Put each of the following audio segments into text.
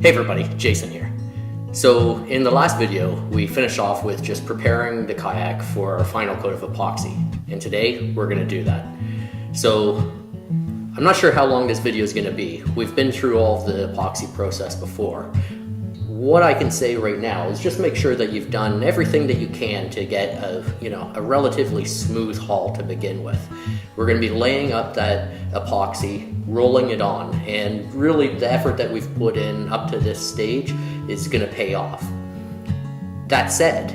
Hey everybody, Jason here. So in the last video, we finished off with just preparing the kayak for our final coat of epoxy. And today, we're gonna do that. So I'm not sure how long this video is gonna be. We've been through all of the epoxy process before. What I can say right now is just make sure that you've done everything that you can to get a relatively smooth hull to begin with. We're going to be laying up that epoxy, rolling it on, and really the effort that we've put in up to this stage is going to pay off. That said,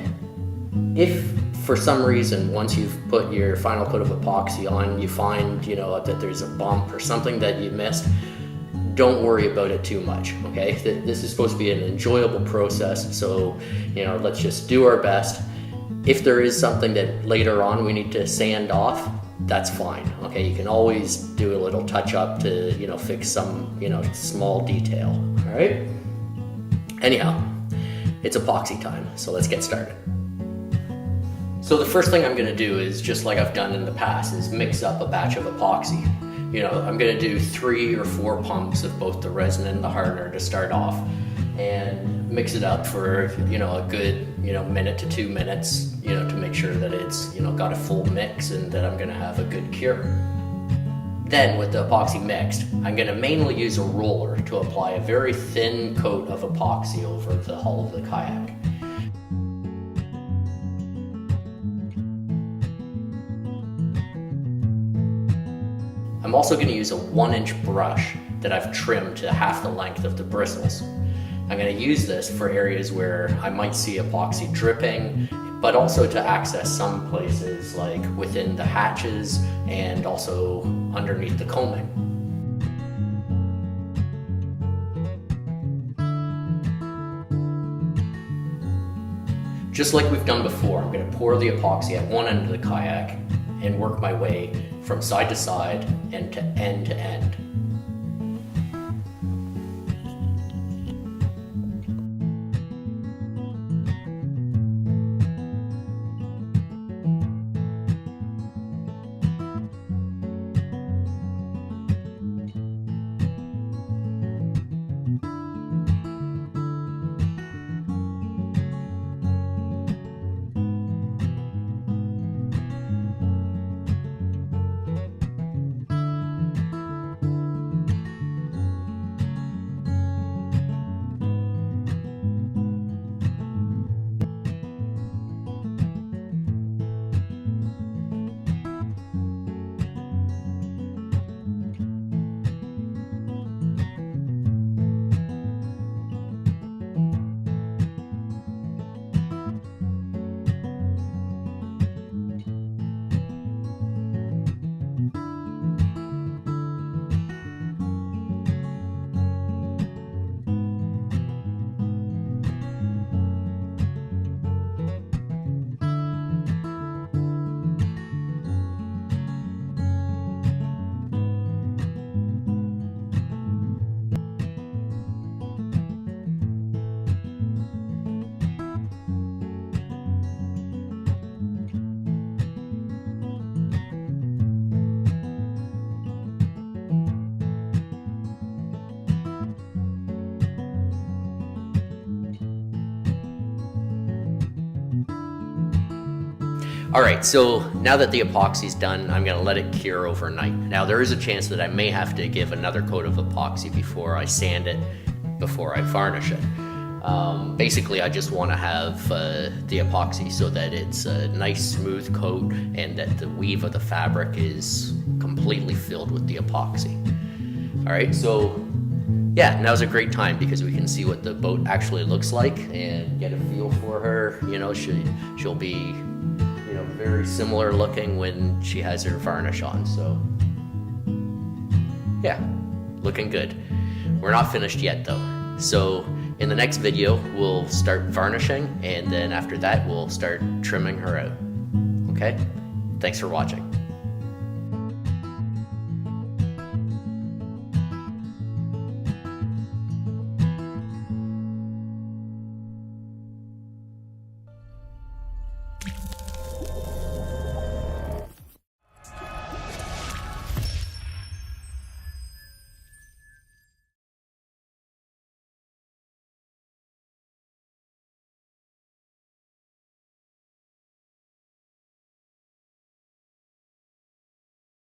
if for some reason once you've put your final coat of epoxy on you find that there's a bump or something that you missed, don't worry about it too much, okay? This is supposed to be an enjoyable process, so let's just do our best. If there is something that later on we need to sand off, that's fine, okay? You can always do a little touch up to fix some small detail, all right? Anyhow, it's epoxy time, so let's get started. So the first thing I'm gonna do is, just like I've done in the past, is mix up a batch of epoxy. I'm gonna do 3 or 4 pumps of both the resin and the hardener to start off, and mix it up for a good minute to 2 minutes to make sure that it's got a full mix and that I'm gonna have a good cure. Then with the epoxy mixed, I'm gonna mainly use a roller to apply a very thin coat of epoxy over the hull of the kayak. I'm also going to use a 1-inch brush that I've trimmed to half the length of the bristles. I'm going to use this for areas where I might see epoxy dripping, but also to access some places like within the hatches and also underneath the combing. Just like we've done before, I'm going to pour the epoxy at one end of the kayak and work my way from side to side and to end to end. Alright, so now that the epoxy's done, I'm going to let it cure overnight. Now there is a chance that I may have to give another coat of epoxy before I sand it, before I varnish it. Basically I just want to have the epoxy so that it's a nice smooth coat and that the weave of the fabric is completely filled with the epoxy. Alright, so yeah, now's a great time because we can see what the boat actually looks like and get a feel for her. She'll be very similar looking when she has her varnish on, so yeah, looking good. We're not finished yet though, so in the next video we'll start varnishing, and then after that we'll start trimming her out. Okay, thanks for watching.